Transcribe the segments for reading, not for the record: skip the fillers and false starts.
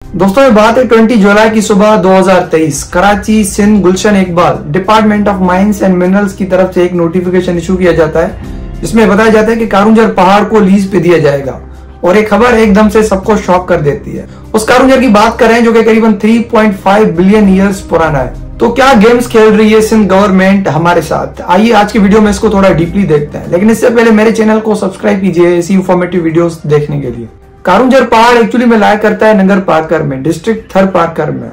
दोस्तों ये बात है 20 जुलाई की सुबह 2023 Karachi Sindh Gulshan Iqbal department of mines and minerals की तरफ से एक नोटिफिकेशन इशू किया जाता है जिसमें बताया जाता है कि कारूंजर पहाड़ को लीज पे दिया जाएगा और एक खबर एकदम से सबको शॉक कर देती है। उस कारूंजर की बात करें जो कि करीबन 3.5 बिलियन ईयर्स पुराना है। तो क्या गेम्स खेल रही है सिंध गवर्नमेंट हमारे साथ? आइए आज की वीडियो में इसको थोड़ा डीपली देखते हैं, लेकिन इससे पहले मेरे चैनल को सब्सक्राइब कीजिए ऐसी इंफॉर्मेटिव वीडियोस देखने के लिए। कारूंजर पहाड़ एक्चुअली में लाया करता है नगर पार्कर में, डिस्ट्रिक्ट थर पार्कर में।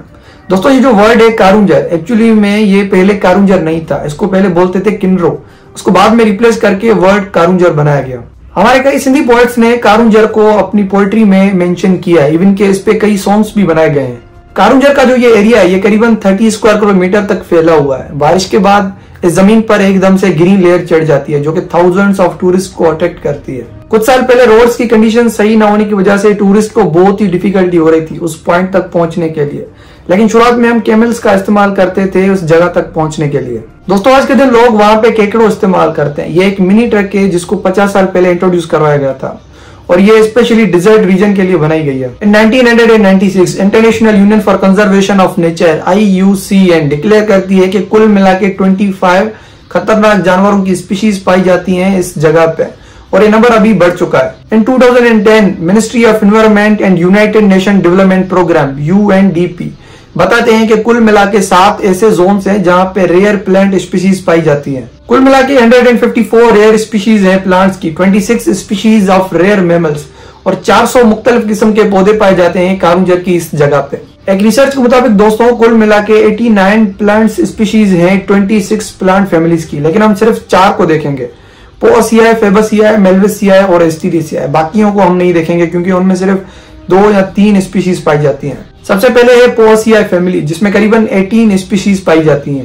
दोस्तों ये जो वर्ड है कारूंजर, एक्चुअली में ये पहले कारूंजर नहीं था, इसको पहले बोलते थे किन्रो, उसको बाद में रिप्लेस करके वर्ड कारूंजर बनाया गया। हमारे कई सिंधी पोएट्स ने कारूंजर को अपनी पोएट्री में मेंशन किया है, इवन के इस पे कई सॉन्ग्स भी बनाए गए हैं। कारूंजर का जो ये एरिया है ये करीबन 30 स्क्वायर किलोमीटर तक फैला हुआ है। बारिश के बाद इस जमीन पर एकदम से ग्रीन लेयर चढ़ जाती है जो कि थाउजेंड्स ऑफ टूरिस्ट को अट्रैक्ट करती है। कुछ साल पहले रोड्स की कंडीशन सही ना होने की वजह से टूरिस्ट को बहुत ही डिफिकल्टी हो रही थी उस पॉइंट तक पहुंचने के लिए, लेकिन शुरुआत में हम कैमल्स का इस्तेमाल करते थे उस जगह तक पहुंचने के लिए। दोस्तों आज के दिन लोग वहां पे केकड़ो इस्तेमाल करते हैं। ये एक मिनी ट्रक है जिसको 50 साल पहले इंट्रोड्यूस करवाया गया था और ये स्पेशली डिजर्ट रीजन के लिए बनाई गई है। इन 1996 international union for conservation of nature IUCN declare करती है कि कुल मिला के 25 खतरनाक जानवरों की स्पीशीज पाई जाती हैं इस जगह पे और ये नंबर अभी बढ़ चुका है। In 2010 ministry of environment and united nation development programme UNDP बताते हैं कि कुल मिला के 7 ऐसे जोन्स हैं जहां पे रेयर प्लांट स्पीशीज पाई जाती हैं। कुल मिला के 154 रेयर स्पीशीज हैं प्लांट्स की, 26 स्पीशीज ऑफ रेयर मैमल्स और 400 मुख्तलिफ किस्म के पौधे पाए जाते हैं कारूंजर की इस जगह पे। एक रिसर्च के मुताबिक दोस्तों कुल मिला के 89 प्लांट स्पीशीज हैं 26 प्लांट फैमिलीज की, लेकिन हम सिर्फ 4 को देखेंगे, पोएसियाए, फेबेसियाए, मेल्वेसियाए और एस्टीरेसियाए। बाकियों को हम नहीं देखेंगे क्योंकि उनमें सिर्फ 2 या 3 स्पीशीज पाई जाती हैं। सबसे पहले है पोएसियाए फैमिली जिसमें करीबन 18 स्पीशीज पाई जाती हैं।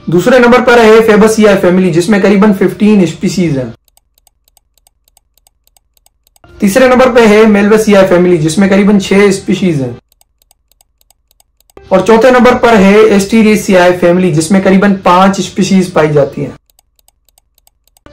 दूसरे नंबर पर है फेबेसियाए फैमिली जिसमें करीबन 15 स्पीशीज हैं। तीसरे नंबर पर है मेल्वेसियाए फैमिली जिसमें करीबन 6 स्पीशीज हैं और चौथे नंबर पर है एस्टीरेसियाए फैमिली जिसमें करीबन 5 स्पीशीज पाई जाती हैं।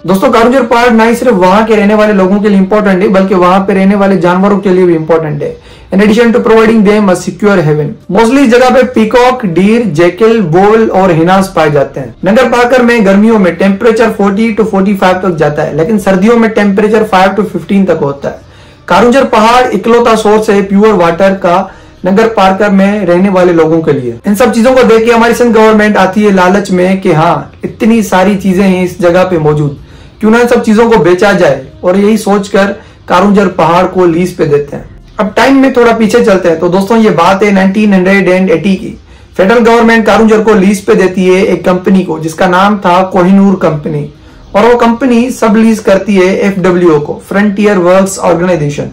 दोस्तों कारूंजर पहाड़ ना ही सिर्फ वहां के रहने वाले लोगों के लिए इंपॉर्टेंट है बल्कि वहां पे रहने वाले जानवरों के लिए भी इंपॉर्टेंट है। In addition to providing them a secure haven. Mostly इस जगह पे पीकॉक, डीर, जैकल, बोल और हिनास पाए जाते हैं। नगर पार्कर में गर्मियों में टेम्परेचर 40 to 45 तक जाता है, लेकिन सर्दियों में टेम्परेचर 5 to 15 तक होता है। कारूंजर पहाड़ इकलौता सोर्स है प्योर वाटर का नगर पार्कर में रहने वाले लोगों के लिए। इन सब चीजों को देख के हमारी सिंध गवर्नमेंट आती है लालच में कि हाँ इतनी सारी चीजें हैं इस जगह पे मौजूद, क्यों ना इन सब चीजों को बेचा जाए, और यही सोचकर कारूंजर पहाड़ को लीज पे देते हैं। अब टाइम में थोड़ा पीछे चलते हैं तो दोस्तों ये बात है 1980 की। फेडरल गवर्नमेंट कारूंजर को लीज पे देती है एक कंपनी को जिसका नाम था कोहिनूर कंपनी, और वो कंपनी सब लीज करती है FWO को, फ्रंटियर वर्क्स ऑर्गेनाइजेशन।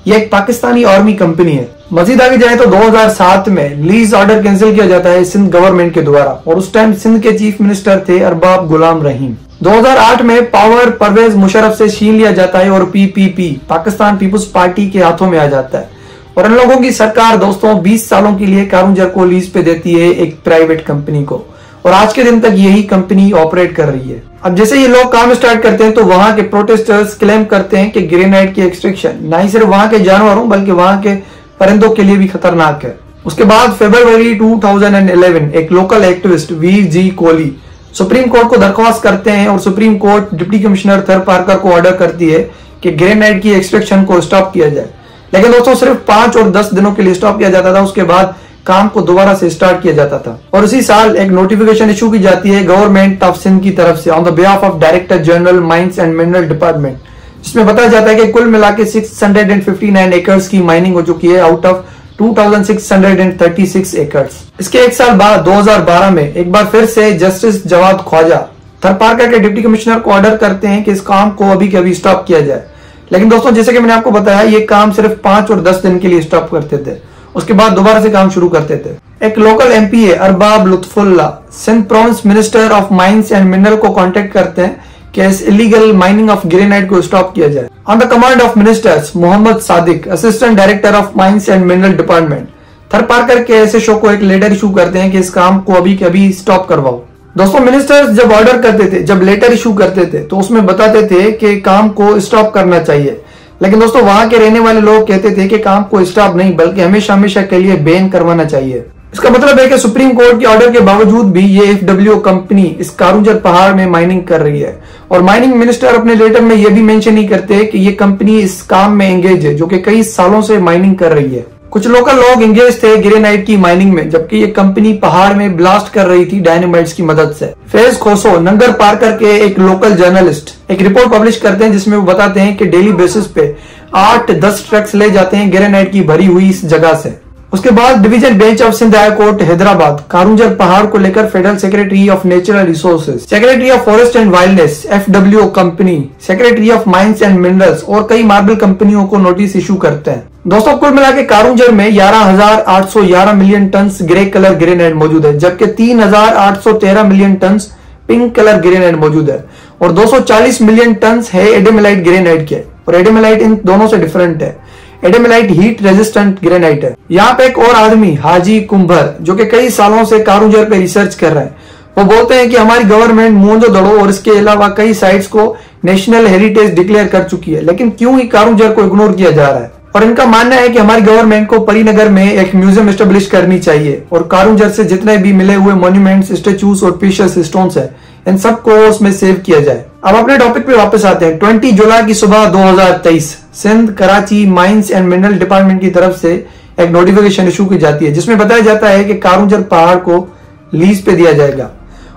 ये एक पाकिस्तानी आर्मी कंपनी है। मजीद आगे जाए तो 2007 में लीज ऑर्डर कैंसिल किया जाता है सिंध गवर्नमेंट के द्वारा और उस टाइम सिंध के चीफ मिनिस्टर थे अरबाब गुलाम रहीम। 2008 में पावर परवेज मुशर्रफ से छीन लिया जाता है और PPP पाकिस्तान पीपुल्स पार्टी के हाथों में आ जाता है और इन लोगों की सरकार दोस्तों 20 सालों के लिए कारूंजर को लीज पे देती है एक प्राइवेट कंपनी को, और आज के दिन तक यही कंपनी ऑपरेट कर रही है। अब जैसे ये लोग काम स्टार्ट करते हैं तो वहां के प्रोटेस्टर्स क्लेम करते हैं कि ग्रेनाइट की एक्सट्रैक्शन ना ही सिर्फ वहां के जानवरों बल्कि वहां के परिंदों के लिए भी खतरनाक है। उसके बाद फरवरी 2011 एक local activist VG Kohli supreme court को दरख्वास्त करते हैं और सुप्रीम कोर्ट डिप्टी कमिश्नर थर पार्कर को ऑर्डर करती है कि ग्रेनाइट की एक्सट्रैक्शन को स्टॉप किया जाए। लेकिन दोस्तों सिर्फ 5 और 10 दिनों के लिए स्टॉप किया जाता था, उसके बाद काम को दोबारा से स्टार्ट किया जाता था। और उसी साल एक नोटिफिकेशन इशू की जाती है गवर्नमेंट ऑफ सिंध की तरफ से on the behalf of director general mines and mineral department, जिसमें बताया जाता है कि कुल मिला के 659 एकर्स की माइनिंग हो चुकी है आउट ऑफ 2636 एकर्स। इसके एक साल बाद 2012 में एक बार फिर से जस्टिस जवाद ख्वाजा थर पार्कर के डिप्टी कमिश्नर को ऑर्डर करते हैं कि इस काम को अभी के अभी स्टॉप किया जाए। लेकिन दोस्तों जैसे कि मैंने आपको बताया ये काम सिर्फ 5 और 10 दिन के लिए स्टॉप करते थे, उसके बाद दोबारा से काम शुरू करते थे। एक लोकल MP है Arbab Lutfullah Sindh province minister of mines and mineral को कांटेक्ट करते हैं कि इस इलीगल माइनिंग ऑफ ग्रेनाइट को स्टॉप किया जाए। On the command of ministers Mohammad Sadiq assistant director of mines and mineral department Tharparkar के ऐसे शो को एक लेटर इशू करते हैं कि इस काम को अभी के अभी स्टॉप करवाओ। दोस्तों मिनिस्टर्स जब ऑर्डर करते थे, जब लेटर इशू करते थे तो उसमें बताते थे कि काम को स्टॉप करना चाहिए लेकिन दोस्तों वहां के रहने वाले लोग कहते थे कि काम को स्टॉप नहीं बल्कि हमेशा हमेशा के लिए बैन करवाना चाहिए। इसका मतलब है कि सुप्रीम कोर्ट के ऑर्डर के बावजूद भी ये FWO कंपनी इस कारूंजर पहाड़ में माइनिंग कर रही है। और माइनिंग मिनिस्टर अपने लेटर में यह भी मेंशन नहीं करते कि ये कंपनी इस काम में एंगेज है, जो कि कई सालों से माइनिंग कर रही है। कुछ लोकल लोग एंगेज थे ग्रेनाइट की माइनिंग में, जबकि ये कंपनी पहाड़ में ब्लास्ट कर रही थी डायनामाइट्स की मदद से। फैज खोसो नंगर पार करके एक लोकल जर्नलिस्ट एक रिपोर्ट पब्लिश करते हैं जिसमें वो बताते हैं कि डेली बेसिस पे 8-10 ट्रक्स ले जाते हैं ग्रेनाइट की भरी हुई इस जगह से। उसके बाद division bench of Sindh high court Hyderabad Karoonjhar पहाड़ को लेकर federal secretary of natural resources, secretary of forest and wildness FWO company, secretary of mines and minerals और कई मार्बल कंपनियों को नोटिस इशू करते हैं। दोस्तों कुल मिला के कारूंजर में 11,811 million ton grey colour granite मौजूद है, जबकि 3,813 million ton pink colour granite मौजूद है और 240 मिलियन टन है एडेमेलाइट ग्रेनाइट के। और एडेमेलाइट इन दोनों से डिफरेंट है। एडेमेलाइट हीट रेजिस्टेंट ग्रेनाइट है। यहाँ पे एक और आदमी हाजी कुंभर जो कि कई सालों से कारूंजर पे रिसर्च कर रहे हैं, वो बोलते हैं कि हमारी गवर्नमेंट मोहनजोदड़ो और इसके अलावा कई साइट्स को नेशनल हेरिटेज डिक्लेयर कर चुकी है, लेकिन क्यों ही कारूंजर को इग्नोर किया जा रहा है। और इनका मानना है कि हमारी गवर्नमेंट को परिनगर में एक म्यूजियम एस्टेब्लिश करनी चाहिए और कारूंजर से जितने भी मिले हुए मॉन्यूमेंट्स, स्टेच्यूज और प्रीशियस स्टोन्स है इन सबको उसमें सेव किया जाए। अब अपने टॉपिक पे वापस आते हैं। 20 जुलाई की सुबह 2023 Sindh Karachi mines and mineral department की तरफ से एक नोटिफिकेशन इशू की जाती है जिसमें बताया जाता है कि कारूंजर पहाड़ को लीज पे दिया जाएगा।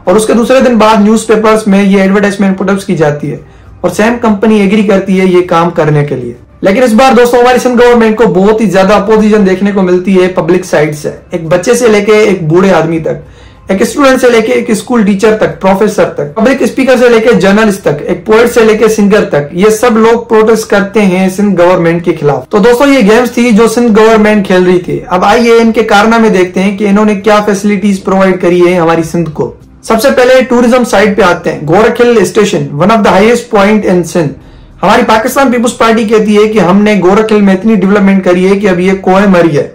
और उसके दूसरे दिन बाद न्यूज़पेपर्स में ये एडवर्टाइजमेंट पुटअप्स की जाती है और सैम कंपनी एग्री करती है ये काम करने के लिए। लेकिन इस बार दोस्तों हमारी सिंध गवर्नमेंट को बहुत ही ज्यादा अपोजिशन देखने को मिलती है पब्लिक साइड से। एक बच्चे से लेके एक बूढ़े आदमी तक, एक स्टूडेंट से लेके एक स्कूल टीचर तक, प्रोफेसर तक, पब्लिक स्पीकर से लेके जर्नलिस्ट तक, एक पोएट से लेके सिंगर तक, ये सब लोग प्रोटेस्ट करते हैं सिंध गवर्नमेंट के खिलाफ। तो दोस्तों ये गेम्स थी जो सिंध गवर्नमेंट खेल रही थी। अब आइए इनके कारनामे देखते हैं कि इन्होंने क्या फैसिलिटीज प्रोवाइड करी है हमारी सिंध को। सबसे पहले टूरिज्म साइड पे आते हैं। Gorakh Hill station, one of the highest point in Sindh. हमारी पाकिस्तान पीपुल्स पार्टी कहती है कि हमने गोरखिल में इतनी डेवलपमेंट करी है कि अब ये कोहे मरी है।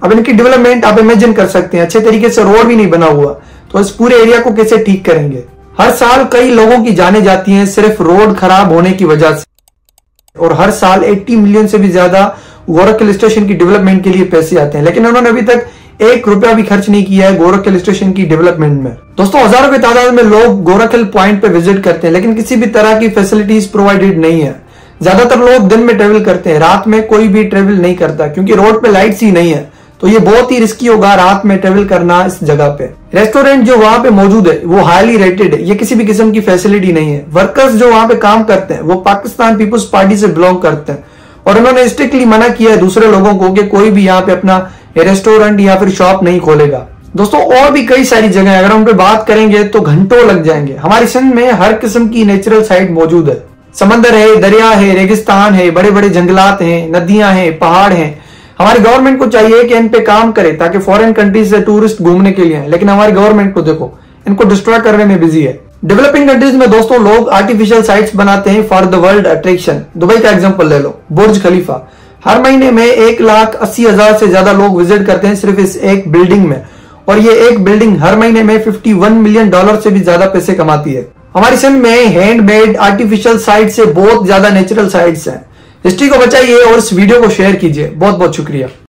अब इनकी डेवलपमेंट आप इमेजिन कर सकते हैं, अच्छे तरीके से रोड भी नहीं बना हुआ, तो इस पूरे एरिया को कैसे ठीक करेंगे। हर साल कई लोगों की जानें जाती हैं सिर्फ रोड खराब होने की वजह से। और हर साल 80 मिलियन से भी ज्यादा गोरखिल स्टेशन की डेवलपमेंट के लिए पैसे आते हैं, लेकिन उन्होंने अभी तक 1 रुपया भी खर्च नहीं किया है गोरखिल स्टेशन की डेवलपमेंट में। दोस्तों हजारों की तादाद में लोग गोरखिल पॉइंट पे विजिट करते हैं, लेकिन किसी भी तरह की फैसिलिटीज प्रोवाइडेड नहीं है। ज्यादातर लोग दिन में ट्रेवल करते हैं, रात में कोई भी ट्रेवल नहीं करता क्योंकि रोड पे लाइट्स ही नहीं है। तो ये बहुत ही रिस्की होगा रात में ट्रेवल करना इस जगह पे। रेस्टोरेंट जो वहां पे मौजूद है वो हाईली रेटेड है, ये किसी भी किस्म की फैसिलिटी नहीं है। वर्कर्स जो वहां पे काम करते हैं वो पाकिस्तान पीपुल्स पार्टी से बिलोंग करते हैं और उन्होंने स्ट्रिक्टली मना किया है दूसरे लोगों को कि कोई भी यहाँ पे अपना रेस्टोरेंट या फिर शॉप नहीं खोलेगा। दोस्तों और भी कई सारी जगह अगर हम पे बात करेंगे तो घंटों लग जाएंगे। हमारी सिंध में हर किस्म की नेचुरल साइट मौजूद है। समंदर है, दरिया है, रेगिस्तान है, बड़े बड़े जंगलात हैं, नदियां हैं, पहाड़ हैं। हमारी गवर्नमेंट को चाहिए कि इन पे काम करे ताकि फॉरेन कंट्रीज से टूरिस्ट घूमने के लिए आए, लेकिन हमारी गवर्नमेंट को देखो इनको डिस्ट्रॉय करने में बिजी है। डेवलपिंग कंट्रीज में दोस्तों लोग आर्टिफिशियल साइट्स बनाते हैं for the world attraction. Dubai का एग्जांपल ले लो, बुर्ज खलीफा। हर महीने में 1,80,000 से ज्यादा लोग विजिट करते हैं सिर्फ इस एक बिल्डिंग में, और ये एक बिल्डिंग हर महीने में $51 मिलियन से भी ज्यादा पैसे कमाती है। हमारी सिंध में हैंडमेड आर्टिफिशियल साइट से बहुत ज्यादा नेचुरल साइट्स हैं। हिस्ट्री को बचाइए और इस वीडियो को शेयर कीजिए। बहुत बहुत शुक्रिया।